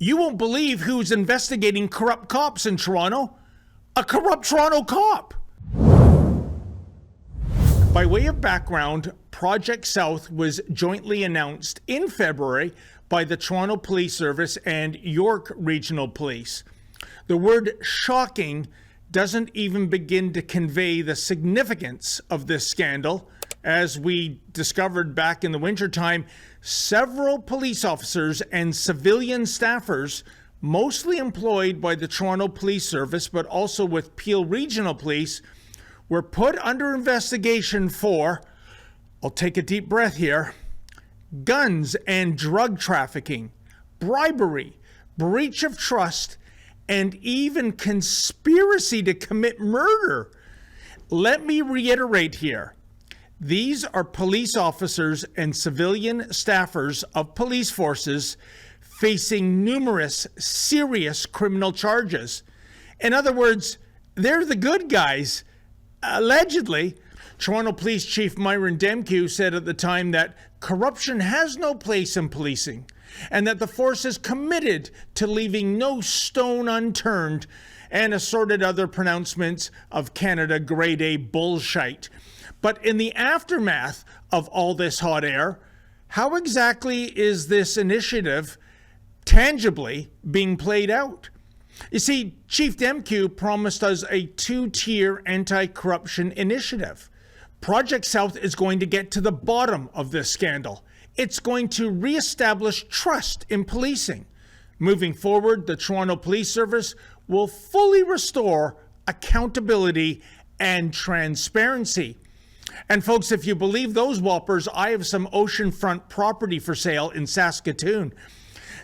You won't believe who's investigating corrupt cops in Toronto. A corrupt Toronto cop. By way of background, Project South was jointly announced in February by the Toronto Police Service and York Regional Police. The word shocking doesn't even begin to convey the significance of this scandal. As we discovered back in the wintertime, several police officers and civilian staffers, mostly employed by the Toronto Police Service, but also with Peel Regional Police, were put under investigation for, I'll take a deep breath here, guns and drug trafficking, bribery, breach of trust, and even conspiracy to commit murder. Let me reiterate here. These are police officers and civilian staffers of police forces facing numerous serious criminal charges. In other words, they're the good guys. Allegedly, Toronto Police Chief Myron Demkiw said at the time that corruption has no place in policing and that the force is committed to leaving no stone unturned, and assorted other pronouncements of Canada grade A bullshit. But in the aftermath of all this hot air, how exactly is this initiative tangibly being played out? You see, Chief Demkiw promised us a two-tier anti-corruption initiative. Project South is going to get to the bottom of this scandal. It's going to reestablish trust in policing. Moving forward, the Toronto Police Service will fully restore accountability and transparency. And folks, if you believe those whoppers, I have some oceanfront property for sale in Saskatoon.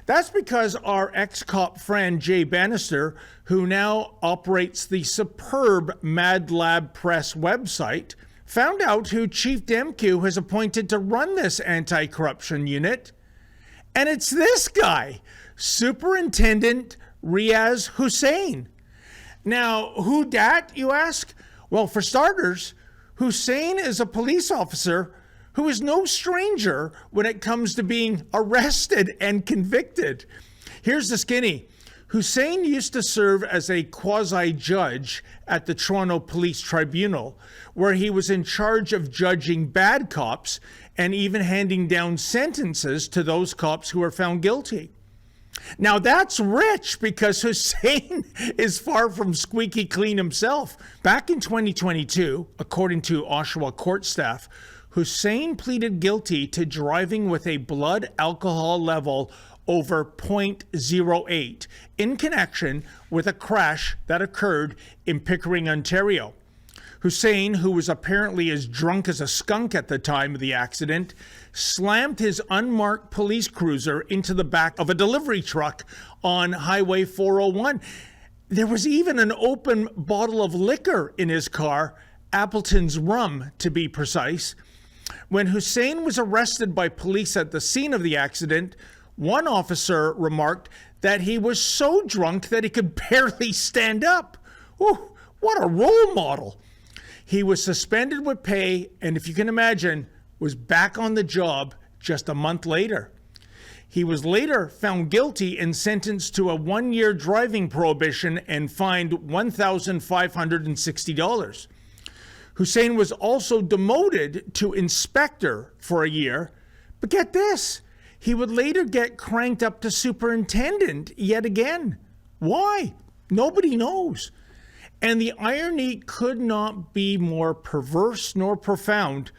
That's because our ex-cop friend Jay Bannister, who now operates the superb Mad Lab Press website, found out who Chief Demkiw has appointed to run this anti-corruption unit. And it's this guy, Superintendent Riaz Hussain. Now, who dat, you ask? Well, for starters, Hussain is a police officer who is no stranger when it comes to being arrested and convicted. Here's the skinny. Hussain used to serve as a quasi-judge at the Toronto Police Tribunal, where he was in charge of judging bad cops and even handing down sentences to those cops who were found guilty. Now that's rich, because Hussain is far from squeaky clean himself. Back in 2022, according to Oshawa court staff, Hussain pleaded guilty to driving with a blood alcohol level over 0.08 in connection with a crash that occurred in Pickering, Ontario. Hussain, who was apparently as drunk as a skunk at the time of the accident, slammed his unmarked police cruiser into the back of a delivery truck on Highway 401. There was even an open bottle of liquor in his car, Appleton's rum to be precise. When Hussain was arrested by police at the scene of the accident, one officer remarked that he was so drunk that he could barely stand up. Ooh, what a role model. He was suspended with pay, and if you can imagine, was back on the job just a month later. He was later found guilty and sentenced to a 1-year driving prohibition and fined $1,560. Hussain was also demoted to inspector for a year, but get this, he would later get cranked up to superintendent yet again. Why? Nobody knows. And the irony could not be more perverse nor profound.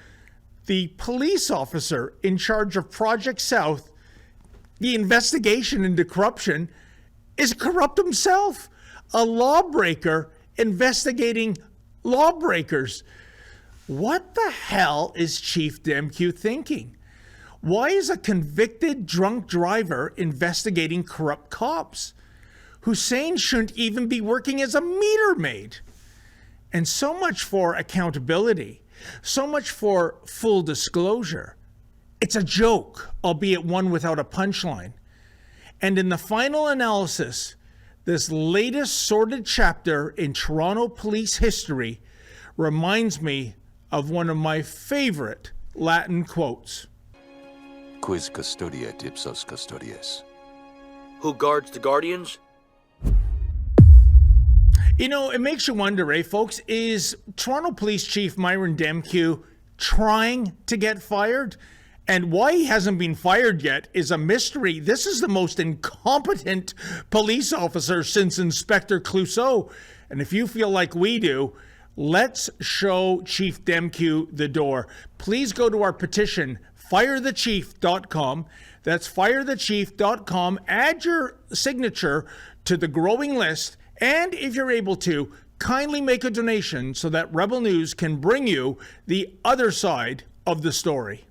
The police officer in charge of Project South, the investigation into corruption, is corrupt himself, a lawbreaker investigating lawbreakers. What the hell is Chief Demkiw thinking? Why is a convicted drunk driver investigating corrupt cops? Hussain shouldn't even be working as a meter maid. And so much for accountability, so much for full disclosure. It's a joke, albeit one without a punchline. And in the final analysis, this latest sordid chapter in Toronto police history reminds me of one of my favorite Latin quotes. Quis custodiet ipsos custodies. Who guards the Guardians? You know, it makes you wonder, folks, is Toronto Police Chief Myron Demkew trying to get fired? And why he hasn't been fired yet is a mystery. This is the most incompetent police officer since Inspector Clouseau. And if you feel like we do, let's show Chief Demkew the door. Please go to our petition, firethechief.com. That's firethechief.com. Add your signature to the growing list. And if you're able to, kindly make a donation so that Rebel News can bring you the other side of the story.